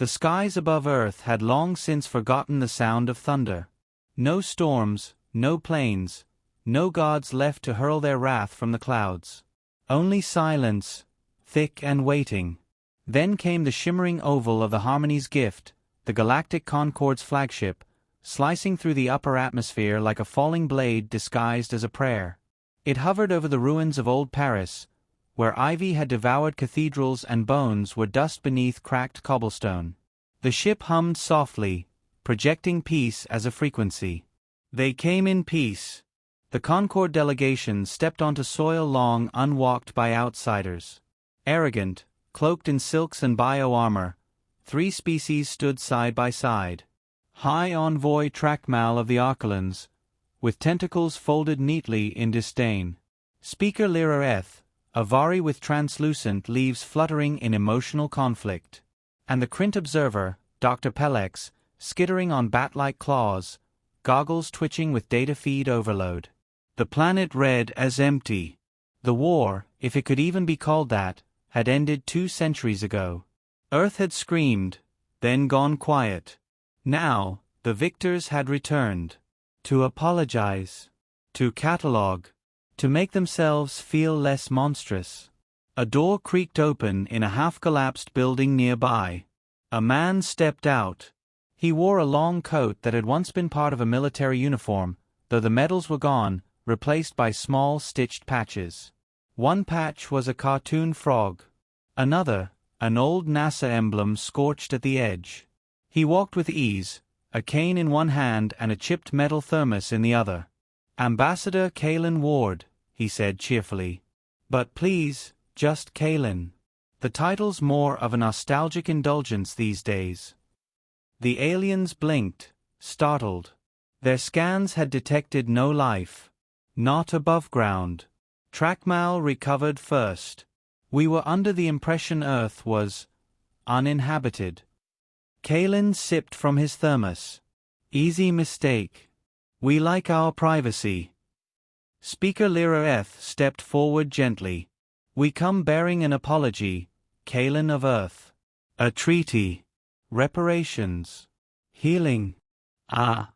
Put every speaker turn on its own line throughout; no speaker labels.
The skies above Earth had long since forgotten the sound of thunder. No storms, no planes, no gods left to hurl their wrath from the clouds. Only silence, thick and waiting. Then came the shimmering oval of the Harmony's gift, the Galactic Concorde's flagship, slicing through the upper atmosphere like a falling blade disguised as a prayer. It hovered over the ruins of old Paris, where ivy had devoured cathedrals and bones were dust beneath cracked cobblestone. The ship hummed softly, projecting peace as a frequency. They came in peace. The Concorde delegation stepped onto soil long unwalked by outsiders. Arrogant, cloaked in silks and bio-armor, 3 species stood side by side. High Envoy Trackmal of the Archelans, with tentacles folded neatly in disdain. Speaker Lirareth, Avari with translucent leaves fluttering in emotional conflict. And the Krint observer, Dr. Pelex, skittering on bat-like claws, goggles twitching with data feed overload. The planet read as empty. The war, if it could even be called that, had ended 2 centuries ago. Earth had screamed, then gone quiet. Now, the victors had returned. To apologize. To catalogue. To make themselves feel less monstrous. A door creaked open in a half-collapsed building nearby. A man stepped out. He wore a long coat that had once been part of a military uniform, though the medals were gone, replaced by small stitched patches. One patch was a cartoon frog. Another, an old NASA emblem scorched at the edge. He walked with ease, a cane in one hand and a chipped metal thermos in the other. "Ambassador Kalen Ward," he said cheerfully. "But please, just Kalen. The title's more of a nostalgic indulgence these days." The aliens blinked, startled. Their scans had detected no life. Not above ground. Trackmal recovered first. "We were under the impression Earth was uninhabited." Kalen sipped from his thermos. "Easy mistake. We like our privacy." Speaker Lirareth stepped forward gently. "We come bearing an apology, Kalen of Earth. A treaty. Reparations. Healing." "Ah."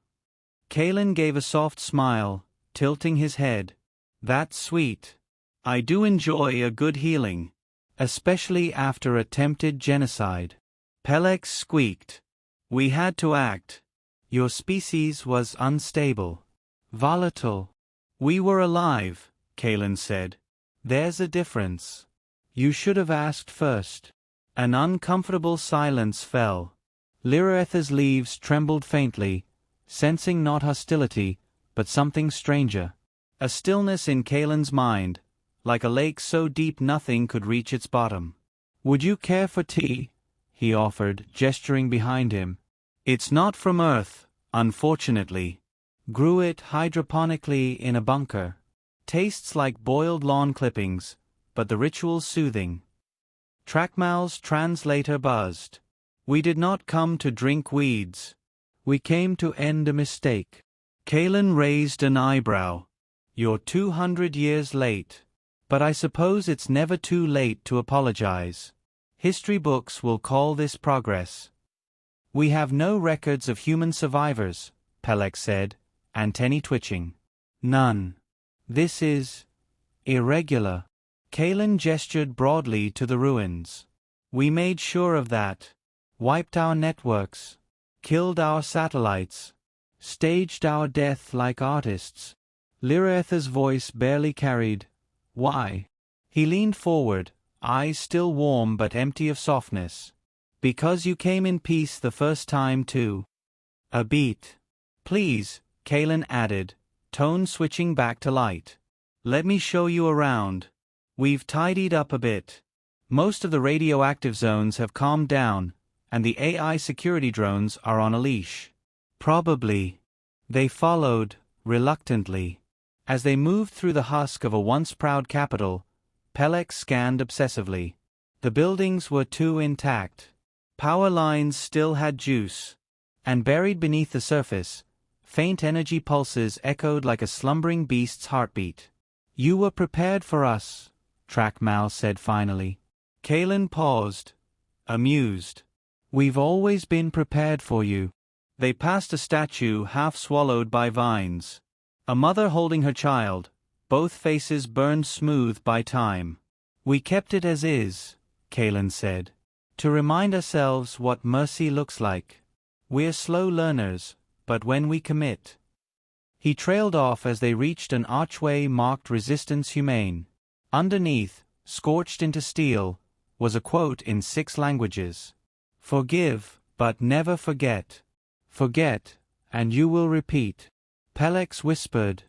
Kalen gave a soft smile, tilting his head. "That's sweet. I do enjoy a good healing. Especially after attempted genocide." Pelex squeaked. "We had to act. Your species was unstable. Volatile." "We were alive," Kalen said. "There's a difference. You should have asked first." An uncomfortable silence fell. Lirareth's leaves trembled faintly, sensing not hostility, but something stranger. A stillness in Kalen's mind, like a lake so deep nothing could reach its bottom. "Would you care for tea?" he offered, gesturing behind him. "It's not from Earth, unfortunately. Grew it hydroponically in a bunker. Tastes like boiled lawn clippings, but the ritual's soothing." Trackmal's translator buzzed. "We did not come to drink weeds. We came to end a mistake." Kalen raised an eyebrow. "You're 200 years late. But I suppose it's never too late to apologize. History books will call this progress." "We have no records of human survivors," Pelex said, antennae twitching. "None. This is irregular." Kalen gestured broadly to the ruins. "We made sure of that. Wiped our networks. Killed our satellites. Staged our death like artists." Lirareth's voice barely carried, "Why?" He leaned forward, eyes still warm but empty of softness. "Because you came in peace the first time too." A beat. "Please," Kalen added, tone switching back to light. "Let me show you around. We've tidied up a bit. Most of the radioactive zones have calmed down, and the AI security drones are on a leash." "Probably." They followed, reluctantly. As they moved through the husk of a once proud capital, Pelex scanned obsessively. The buildings were too intact. Power lines still had juice. And buried beneath the surface, faint energy pulses echoed like a slumbering beast's heartbeat. "You were prepared for us," Trackmal said finally. Kalen paused, amused. We've always been prepared for you. They passed a statue half swallowed by vines. A mother holding her child, both faces burned smooth by time. We kept it as is, Kalen said, to remind ourselves what mercy looks like. We're slow learners, but when we commit. He trailed off as they reached an archway marked Resistance Humane. Underneath, scorched into steel, was a quote in 6 languages. Forgive, but never forget. Forget, and you will repeat. Pelex whispered.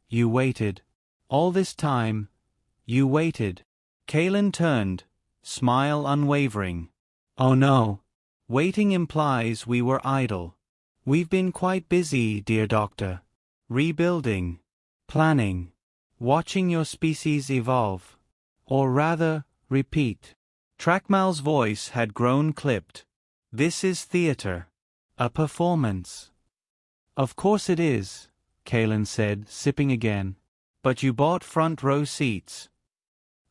You waited. All this time, you waited. Kalen turned, smile unwavering. Oh no. Waiting implies we were idle. We've been quite busy, dear doctor. Rebuilding. Planning. Watching your species evolve. Or rather, repeat. Trackmal's voice had grown clipped. This is theater. A performance. Of course it is, Kalen said, sipping again. But you bought front row seats.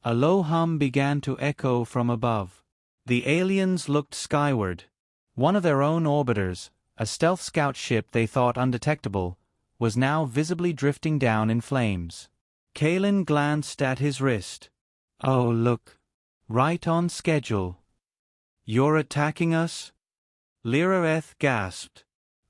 A low hum began to echo from above. The aliens looked skyward. One of their own orbiters, a stealth scout ship they thought undetectable, was now visibly drifting down in flames. Kalen glanced at his wrist. Oh look. Right on schedule. You're attacking us? Lirareth gasped.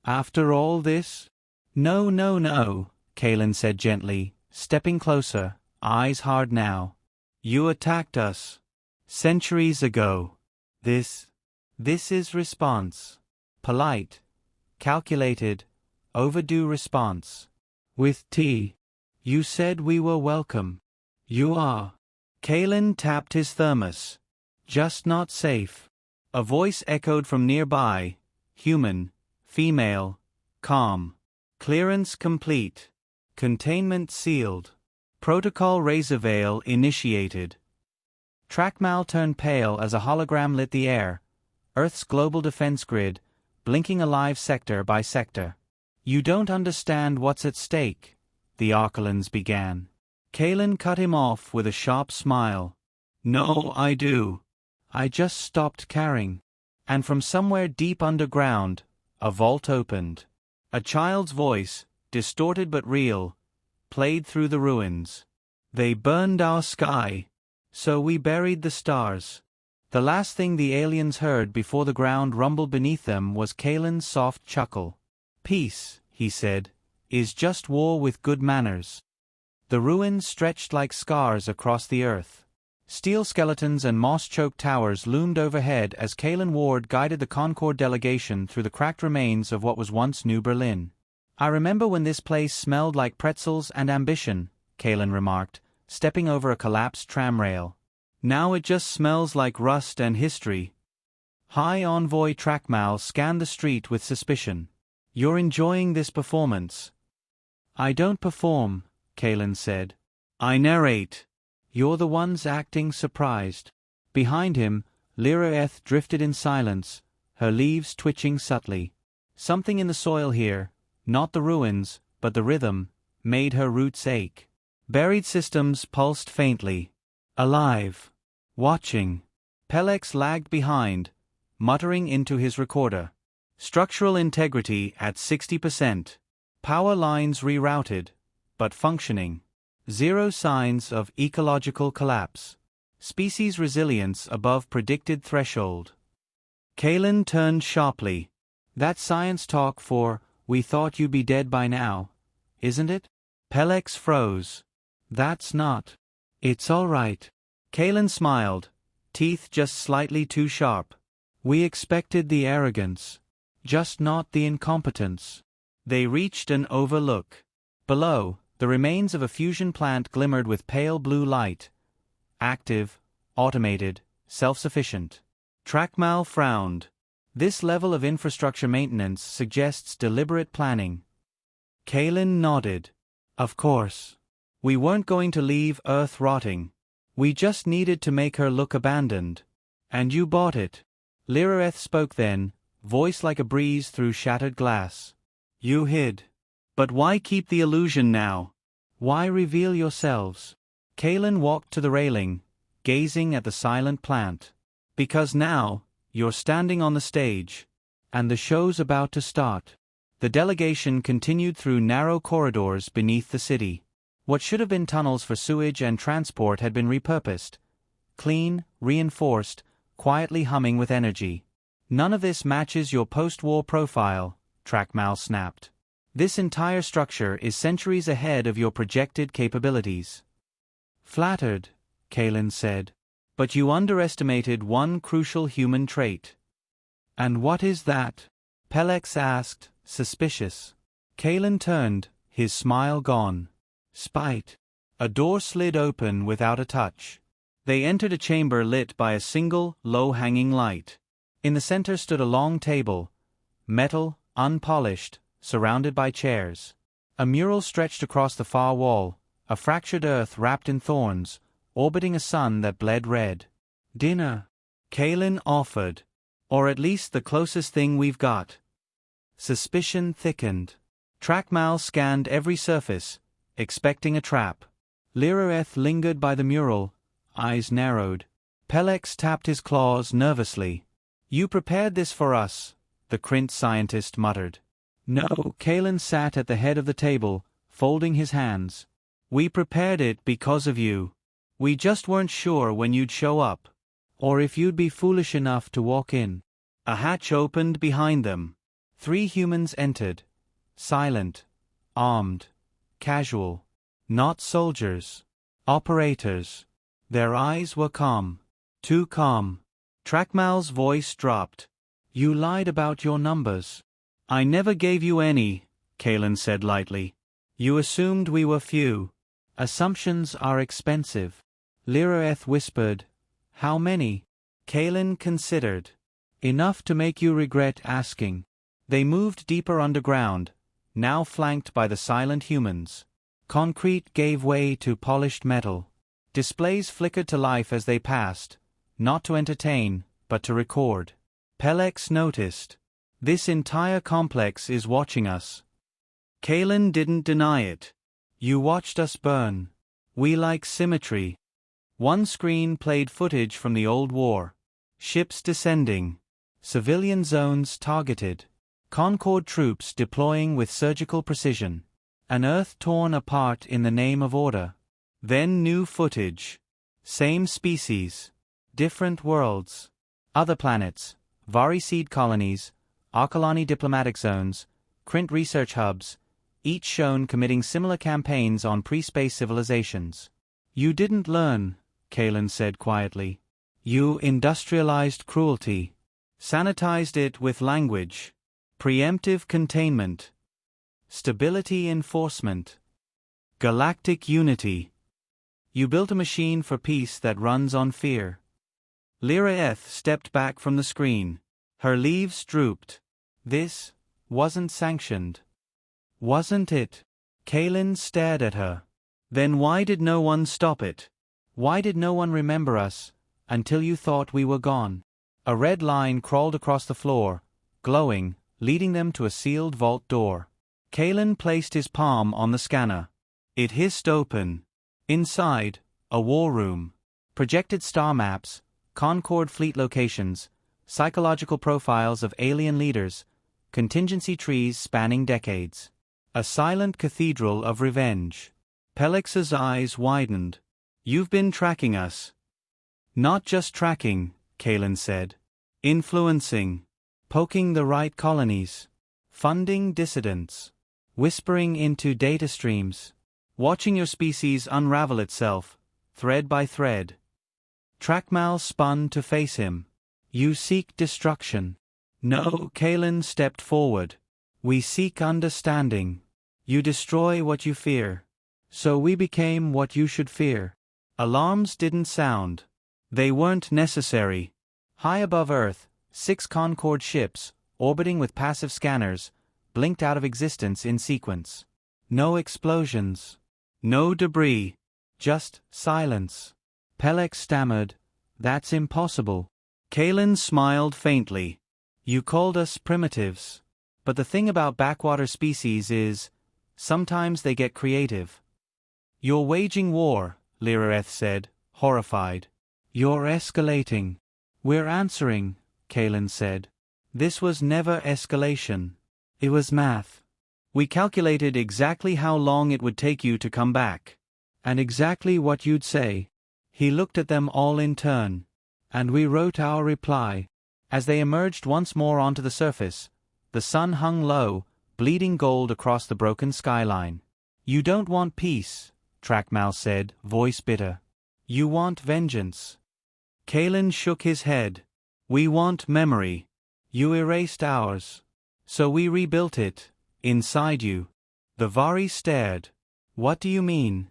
After all this? No, no, no, Kalen said gently, stepping closer, eyes hard now. You attacked us. Centuries ago. This is response. Polite. Calculated. Overdue response. With tea. You said we were welcome. You are. Kalen tapped his thermos. Just not safe. A voice echoed from nearby. Human. Female. Calm. Clearance complete. Containment sealed. Protocol Razorveil initiated. Trackmal turned pale as a hologram lit the air. Earth's global defense grid, blinking alive sector by sector. You don't understand what's at stake, the Arkelans began. Kalen cut him off with a sharp smile. No, I do. I just stopped caring. And from somewhere deep underground, a vault opened. A child's voice, distorted but real, played through the ruins. They burned our sky. So we buried the stars. The last thing the aliens heard before the ground rumbled beneath them was Kalen's soft chuckle. Peace, he said, is just war with good manners. The ruins stretched like scars across the earth. Steel skeletons and moss-choked towers loomed overhead as Kalen Ward guided the Concord delegation through the cracked remains of what was once New Berlin. I remember when this place smelled like pretzels and ambition, Kalen remarked, stepping over a collapsed tram rail. Now it just smells like rust and history. High Envoy Trackmal scanned the street with suspicion. You're enjoying this performance. I don't perform, Kalen said. I narrate. You're the ones acting surprised. Behind him, Lirareth drifted in silence, her leaves twitching subtly. Something in the soil here, not the ruins, but the rhythm, made her roots ache. Buried systems pulsed faintly. Alive. Watching. Pelex lagged behind, muttering into his recorder. Structural integrity at 60%. Power lines rerouted, but functioning. Zero signs of ecological collapse. Species resilience above predicted threshold. Kalen turned sharply. That's science talk for, we thought you'd be dead by now, isn't it? Pelex froze. That's not. It's all right. Kalen smiled, teeth just slightly too sharp. We expected the arrogance, just not the incompetence. They reached an overlook. Below, the remains of a fusion plant glimmered with pale blue light. Active, automated, self-sufficient. Trackmal frowned. This level of infrastructure maintenance suggests deliberate planning. Kalen nodded. Of course. We weren't going to leave Earth rotting. We just needed to make her look abandoned. And you bought it. Lirareth spoke then, voice like a breeze through shattered glass. You hid. But why keep the illusion now? Why reveal yourselves? Kalen walked to the railing, gazing at the silent plant. Because now, You're standing on the stage. And the show's about to start. The delegation continued through narrow corridors beneath the city. What should have been tunnels for sewage and transport had been repurposed. Clean, reinforced, quietly humming with energy. None of this matches your post-war profile, Trackmal snapped. This entire structure is centuries ahead of your projected capabilities. Flattered, Kalen said. But you underestimated one crucial human trait. And what is that? Pelex asked, suspicious. Kalen turned, his smile gone. Spite. A door slid open without a touch. They entered a chamber lit by a single, low-hanging light. In the center stood a long table, metal, unpolished, surrounded by chairs. A mural stretched across the far wall, a fractured earth wrapped in thorns, orbiting a sun that bled red. Dinner, Kalen offered. Or at least the closest thing we've got. Suspicion thickened. Trackmal scanned every surface, expecting a trap. Lirareth lingered by the mural, eyes narrowed. Pelex tapped his claws nervously. You prepared this for us, the Krint scientist muttered. No, Kalen sat at the head of the table, folding his hands. We prepared it because of you. We just weren't sure when you'd show up. Or if you'd be foolish enough to walk in. A hatch opened behind them. 3 humans entered. Silent. Armed. Casual. Not soldiers. Operators. Their eyes were calm. Too calm. Trackmal's voice dropped. You lied about your numbers. I never gave you any, Kalen said lightly. You assumed we were few. Assumptions are expensive. Lirareth whispered. How many? Kalen considered. Enough to make you regret asking. They moved deeper underground, now flanked by the silent humans. Concrete gave way to polished metal. Displays flickered to life as they passed, not to entertain, but to record. Pelex noticed. This entire complex is watching us. Kalen didn't deny it. You watched us burn. We like symmetry. One screen played footage from the old war. Ships descending. Civilian zones targeted. Concord troops deploying with surgical precision. An Earth torn apart in the name of order. Then new footage. Same species. Different worlds. Other planets. Vari seed colonies. Arkalani diplomatic zones. Krint research hubs. Each shown committing similar campaigns on pre-space civilizations. You didn't learn, Kalen said quietly. You industrialized cruelty. Sanitized it with language. Preemptive containment. Stability enforcement. Galactic unity. You built a machine for peace that runs on fear. Lirareth stepped back from the screen. Her leaves drooped. This wasn't sanctioned. Wasn't it? Kalen stared at her. Then why did no one stop it? Why did no one remember us, until you thought we were gone? A red line crawled across the floor, glowing, leading them to a sealed vault door. Kalen placed his palm on the scanner. It hissed open. Inside, a war room. Projected star maps, Concord fleet locations, psychological profiles of alien leaders, contingency trees spanning decades. A silent cathedral of revenge. Pelex's eyes widened. You've been tracking us. Not just tracking, Kalen said. Influencing. Poking the right colonies. Funding dissidents. Whispering into data streams. Watching your species unravel itself, thread by thread. Trackmal spun to face him. You seek destruction. No, Kalen stepped forward. We seek understanding. You destroy what you fear. So we became what you should fear. Alarms didn't sound. They weren't necessary. High above Earth, 6 Concord ships, orbiting with passive scanners, blinked out of existence in sequence. No explosions. No debris. Just silence. Pelex stammered. That's impossible. Kalen smiled faintly. You called us primitives. But the thing about backwater species is, sometimes they get creative. You're waging war, Lirareth said, horrified. You're escalating. We're answering, Kalen said. This was never escalation. It was math. We calculated exactly how long it would take you to come back. And exactly what you'd say. He looked at them all in turn. And we wrote our reply. As they emerged once more onto the surface, the sun hung low, bleeding gold across the broken skyline. You don't want peace, Trackmal said, voice bitter. You want vengeance. Kalen shook his head. We want memory. You erased ours. So we rebuilt it, inside you. The Vari stared. What do you mean?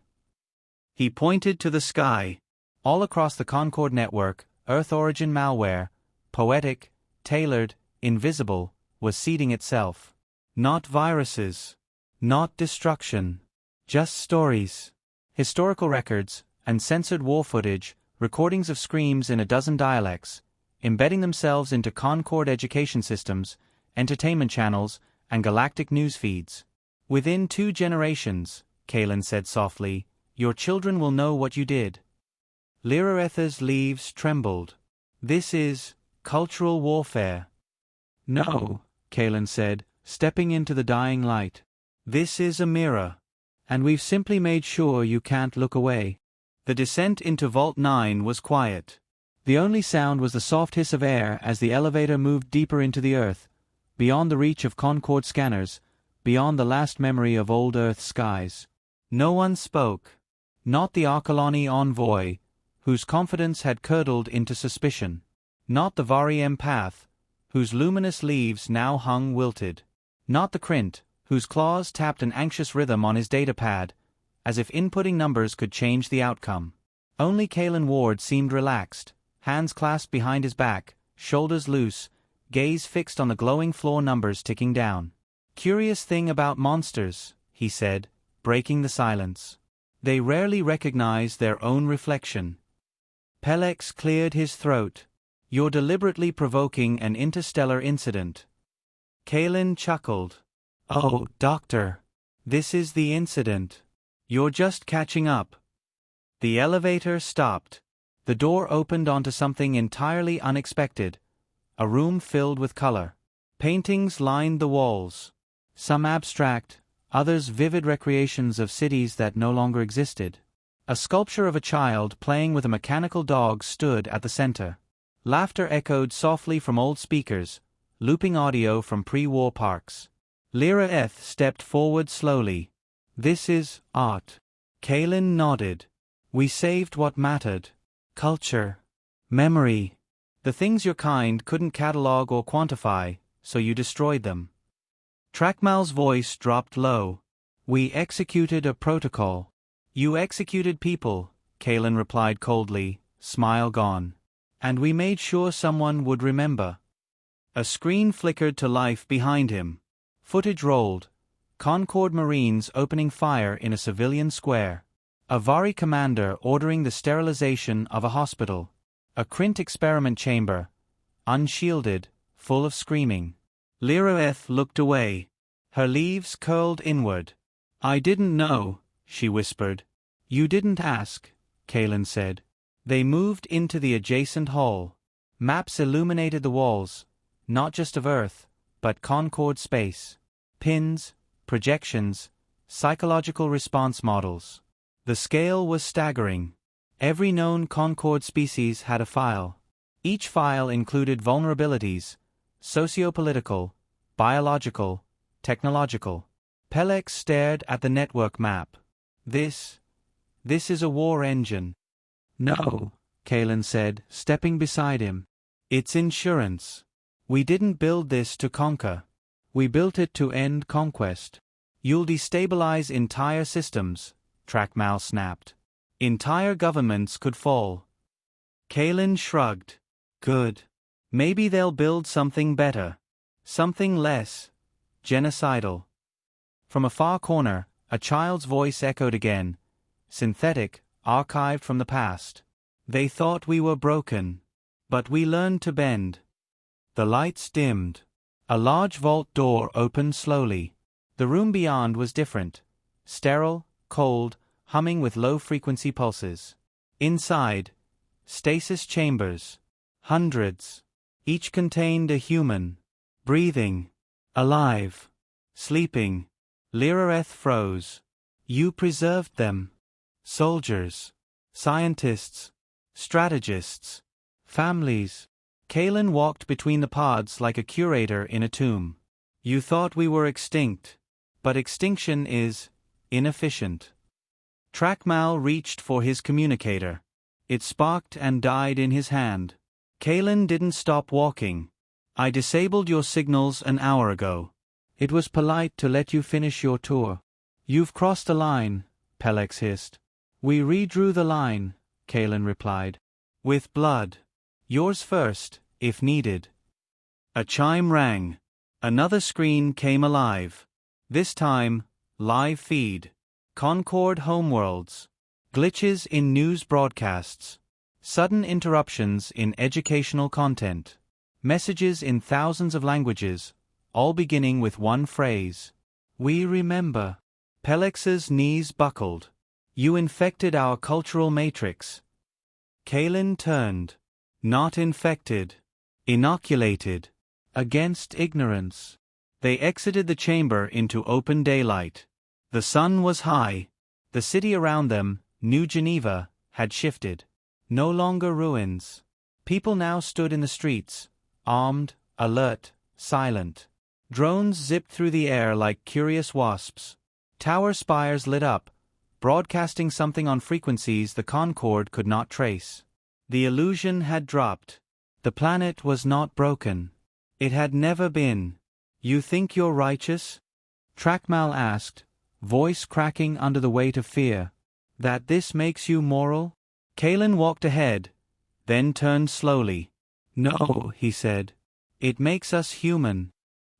He pointed to the sky. All across the Concord network, Earth origin malware, poetic, tailored, invisible, was seeding itself. Not viruses. Not destruction. Just stories. Historical records, and censored war footage, recordings of screams in a dozen dialects, embedding themselves into Concord education systems, entertainment channels, and galactic news feeds. Within 2 generations, Kalen said softly, your children will know what you did. Lyraetha's leaves trembled. This is cultural warfare. No, Kalen said, stepping into the dying light. This is a mirror. And we've simply made sure you can't look away. The descent into Vault 9 was quiet. The only sound was the soft hiss of air as the elevator moved deeper into the Earth, beyond the reach of Concord scanners, beyond the last memory of old Earth skies. No one spoke. Not the Archeloni envoy, whose confidence had curdled into suspicion. Not the Vari empath, whose luminous leaves now hung wilted. Not the Krint, whose claws tapped an anxious rhythm on his datapad, as if inputting numbers could change the outcome. Only Kalen Ward seemed relaxed, hands clasped behind his back, shoulders loose, gaze fixed on the glowing floor numbers ticking down. Curious thing about monsters, he said, breaking the silence. They rarely recognize their own reflection. Pelex cleared his throat. You're deliberately provoking an interstellar incident. Kalen chuckled. Oh, Doctor. This is the incident. You're just catching up. The elevator stopped. The door opened onto something entirely unexpected. A room filled with color. Paintings lined the walls. Some abstract, others vivid recreations of cities that no longer existed. A sculpture of a child playing with a mechanical dog stood at the center. Laughter echoed softly from old speakers, looping audio from pre-war parks. Lyraeth stepped forward slowly. This is art. Kalen nodded. We saved what mattered. Culture. Memory. The things your kind couldn't catalog or quantify, so you destroyed them. Trackmal's voice dropped low. We executed a protocol. You executed people, Kalen replied coldly, smile gone. And we made sure someone would remember. A screen flickered to life behind him. Footage rolled. Concord Marines opening fire in a civilian square. A Vari commander ordering the sterilization of a hospital. A Krint experiment chamber. Unshielded, full of screaming. Lyraeth looked away. Her leaves curled inward. I didn't know, she whispered. You didn't ask, Kalen said. They moved into the adjacent hall. Maps illuminated the walls, not just of Earth, but Concord space. Pins, projections, psychological response models. The scale was staggering. Every known Concord species had a file. Each file included vulnerabilities, socio-political, biological, technological. Pelex stared at the network map. This is a war engine. No, Kalen said, stepping beside him. It's insurance. We didn't build this to conquer. We built it to end conquest. You'll destabilize entire systems, Trackmal snapped. Entire governments could fall. Kalen shrugged. Good. Maybe they'll build something better. Something less genocidal. From a far corner, a child's voice echoed again. Synthetic, archived from the past. They thought we were broken. But we learned to bend. The lights dimmed. A large vault door opened slowly. The room beyond was different. Sterile, cold, humming with low-frequency pulses. Inside, stasis chambers. Hundreds. Each contained a human. Breathing. Alive. Sleeping. Lirareth froze. You preserved them. Soldiers. Scientists. Strategists. Families. Kalen walked between the pods like a curator in a tomb. You thought we were extinct. But extinction is inefficient. Trackmal reached for his communicator. It sparked and died in his hand. Kalen didn't stop walking. I disabled your signals an hour ago. It was polite to let you finish your tour. You've crossed the line, Pelex hissed. We redrew the line, Kalen replied. With blood. Yours first, if needed. A chime rang. Another screen came alive. This time, live feed. Concord homeworlds. Glitches in news broadcasts. Sudden interruptions in educational content. Messages in thousands of languages, all beginning with one phrase. We remember. Pelex's knees buckled. You infected our cultural matrix. Kalen turned. Not infected. Inoculated. Against ignorance. They exited the chamber into open daylight. The sun was high. The city around them, New Geneva, had shifted. No longer ruins. People now stood in the streets, armed, alert, silent. Drones zipped through the air like curious wasps. Tower spires lit up, broadcasting something on frequencies the Concord could not trace. The illusion had dropped. The planet was not broken. It had never been. You think you're righteous? Trackmal asked, voice cracking under the weight of fear. That this makes you moral? Kalen walked ahead, then turned slowly. No, he said. It makes us human.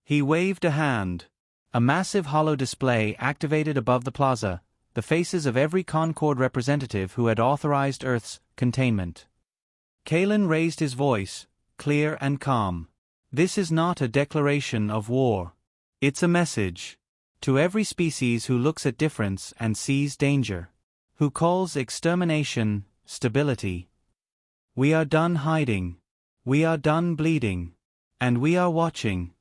He waved a hand. A massive hollow display activated above the plaza, the faces of every Concord representative who had authorized Earth's containment. Kalen raised his voice, clear and calm. This is not a declaration of war. It's a message. To every species who looks at difference and sees danger. Who calls extermination stability. We are done hiding. We are done bleeding. And we are watching.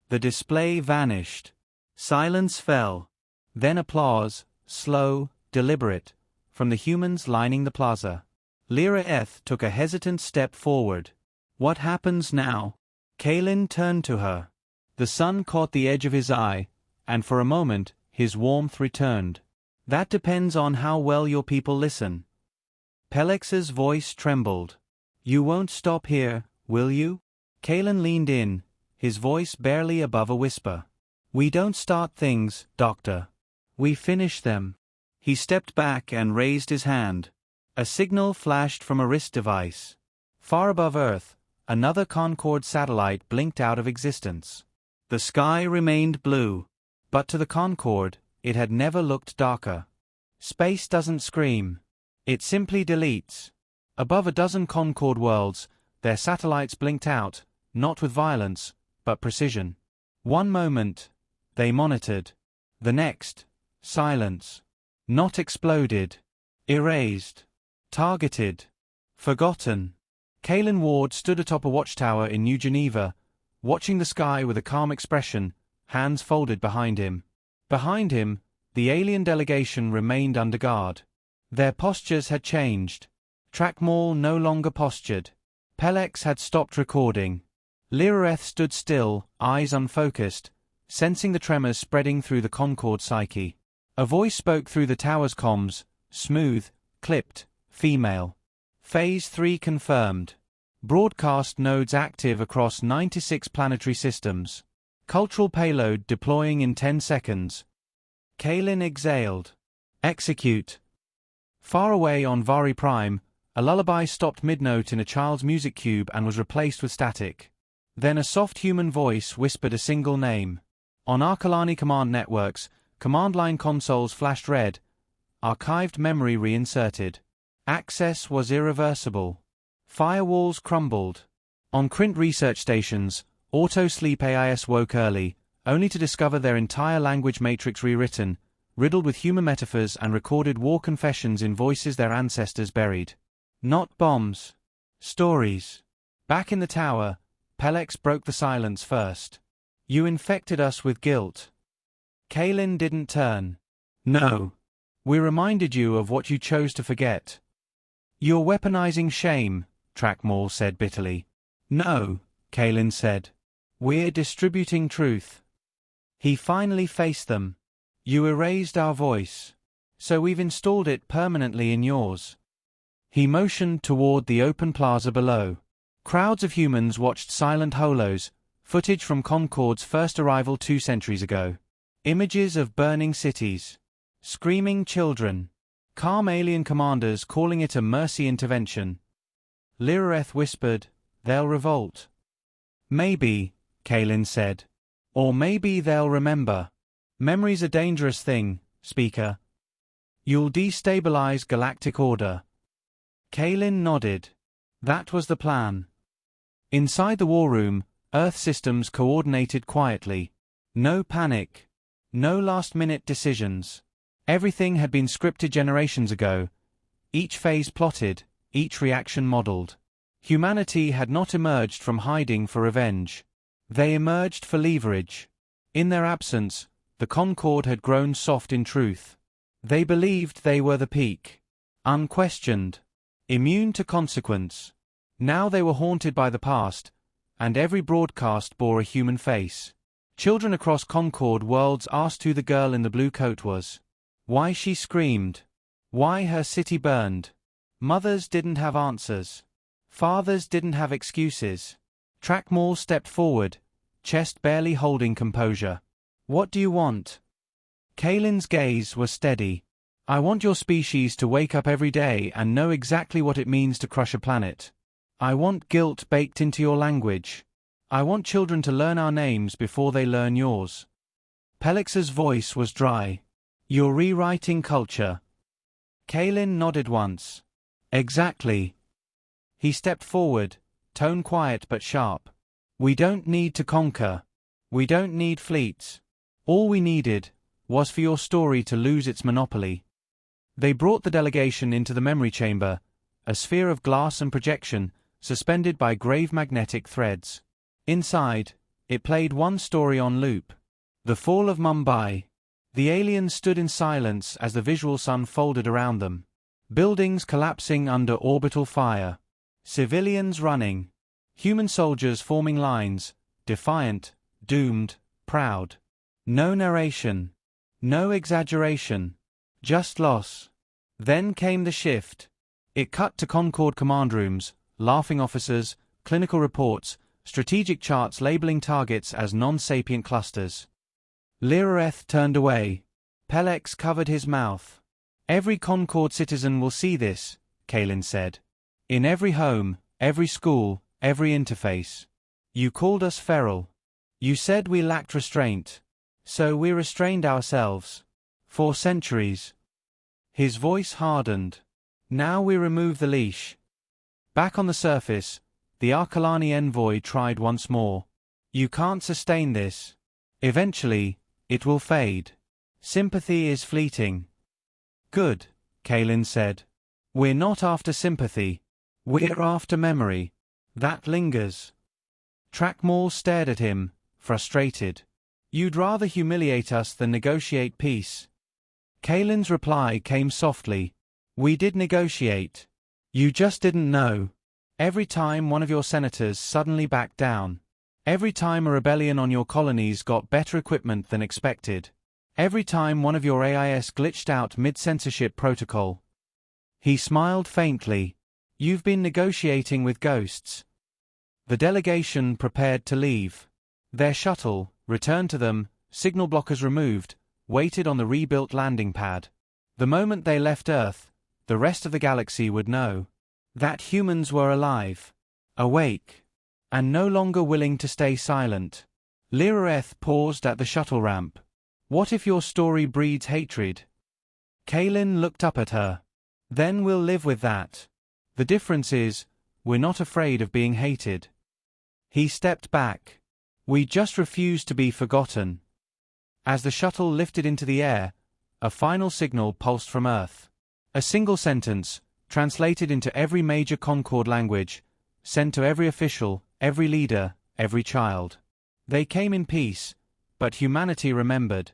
The display vanished. Silence fell. Then applause, slow, deliberate, from the humans lining the plaza. Lirareth took a hesitant step forward. What happens now? Kalen turned to her. The sun caught the edge of his eye, and for a moment, his warmth returned. That depends on how well your people listen. Pelex's voice trembled. You won't stop here, will you? Kalen leaned in, his voice barely above a whisper. We don't start things, Doctor. We finish them. He stepped back and raised his hand. A signal flashed from a wrist device. Far above Earth, another Concord satellite blinked out of existence. The sky remained blue, but to the Concord, it had never looked darker. Space doesn't scream. It simply deletes. Above a dozen Concord worlds, their satellites blinked out, not with violence, but precision. One moment, they monitored. The next, silence. Not exploded. Erased. Targeted. Forgotten. Kalen Ward stood atop a watchtower in New Geneva, watching the sky with a calm expression, hands folded behind him. Behind him, the alien delegation remained under guard. Their postures had changed. Trackmal no longer postured. Pelex had stopped recording. Lirareth stood still, eyes unfocused, sensing the tremors spreading through the Concord psyche. A voice spoke through the tower's comms, smooth, clipped, female. Phase 3 confirmed. Broadcast nodes active across 96 planetary systems. Cultural payload deploying in 10 seconds. Kalen exhaled. Execute. Far away on Vari Prime, a lullaby stopped mid-note in a child's music cube and was replaced with static. Then a soft human voice whispered a single name. On Arkalani command networks, command line consoles flashed red. Archived memory reinserted. Access was irreversible. Firewalls crumbled. On Krint research stations, auto-sleep AIS woke early, only to discover their entire language matrix rewritten, riddled with human metaphors and recorded war confessions in voices their ancestors buried. Not bombs. Stories. Back in the tower, Pelex broke the silence first. You infected us with guilt. Kaelin didn't turn. No. We reminded you of what you chose to forget. You're weaponizing shame, Trackmore said bitterly. No, Kaelin said. We're distributing truth. He finally faced them. You erased our voice. So we've installed it permanently in yours. He motioned toward the open plaza below. Crowds of humans watched silent holos, footage from Concord's first arrival 2 centuries ago. Images of burning cities. Screaming children. Calm alien commanders calling it a mercy intervention. Lirareth whispered, they'll revolt. Maybe, Kaelin said. Or maybe they'll remember. Memory's a dangerous thing, Speaker. You'll destabilize galactic order. Kaelin nodded. That was the plan. Inside the war room, Earth systems coordinated quietly. No panic. No last-minute decisions. Everything had been scripted generations ago. Each phase plotted, each reaction modeled. Humanity had not emerged from hiding for revenge. They emerged for leverage. In their absence, the Concord had grown soft in truth. They believed they were the peak. Unquestioned. Immune to consequence. Now they were haunted by the past, and every broadcast bore a human face. Children across Concord worlds asked who the girl in the blue coat was. Why she screamed. Why her city burned. Mothers didn't have answers. Fathers didn't have excuses. Trackmore stepped forward, chest barely holding composure. What do you want? Kaelin's gaze was steady. I want your species to wake up every day and know exactly what it means to crush a planet. I want guilt baked into your language. I want children to learn our names before they learn yours. Pelix's voice was dry. You're rewriting culture. Kaelin nodded once. Exactly. He stepped forward, tone quiet but sharp. We don't need to conquer. We don't need fleets. All we needed was for your story to lose its monopoly. They brought the delegation into the memory chamber, a sphere of glass and projection, suspended by grave magnetic threads. Inside, it played one story on loop. The fall of Mumbai. The aliens stood in silence as the visual sun folded around them. Buildings collapsing under orbital fire. Civilians running. Human soldiers forming lines, defiant, doomed, proud. No narration. No exaggeration. Just loss. Then came the shift. It cut to Concord command rooms, laughing officers, clinical reports, strategic charts labeling targets as non-sapient clusters. Lirareth turned away. Pelex covered his mouth. Every Concord citizen will see this, Kaelin said. In every home, every school, every interface. You called us feral. You said we lacked restraint. So we restrained ourselves. For centuries. His voice hardened. Now we remove the leash. Back on the surface, the Arkalani envoy tried once more. You can't sustain this. Eventually, it will fade. Sympathy is fleeting. Good, Kaelin said. We're not after sympathy. We're after memory. That lingers. Trackmore stared at him, frustrated. You'd rather humiliate us than negotiate peace. Kaelin's reply came softly. We did negotiate. You just didn't know. Every time one of your senators suddenly backed down. Every time a rebellion on your colonies got better equipment than expected. Every time one of your AIS glitched out mid-censorship protocol. He smiled faintly. You've been negotiating with ghosts. The delegation prepared to leave. Their shuttle, returned to them, signal blockers removed, waited on the rebuilt landing pad. The moment they left Earth, the rest of the galaxy would know that humans were alive, awake, and no longer willing to stay silent. Lirareth paused at the shuttle ramp. What if your story breeds hatred? Kaelin looked up at her. Then we'll live with that. The difference is, we're not afraid of being hated. He stepped back. We just refuse to be forgotten. As the shuttle lifted into the air, a final signal pulsed from Earth. A single sentence, translated into every major Concord language, sent to every official, every leader, every child. They came in peace, but humanity remembered.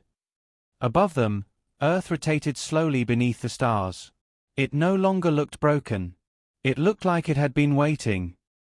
Above them, Earth rotated slowly beneath the stars. It no longer looked broken. It looked like it had been waiting,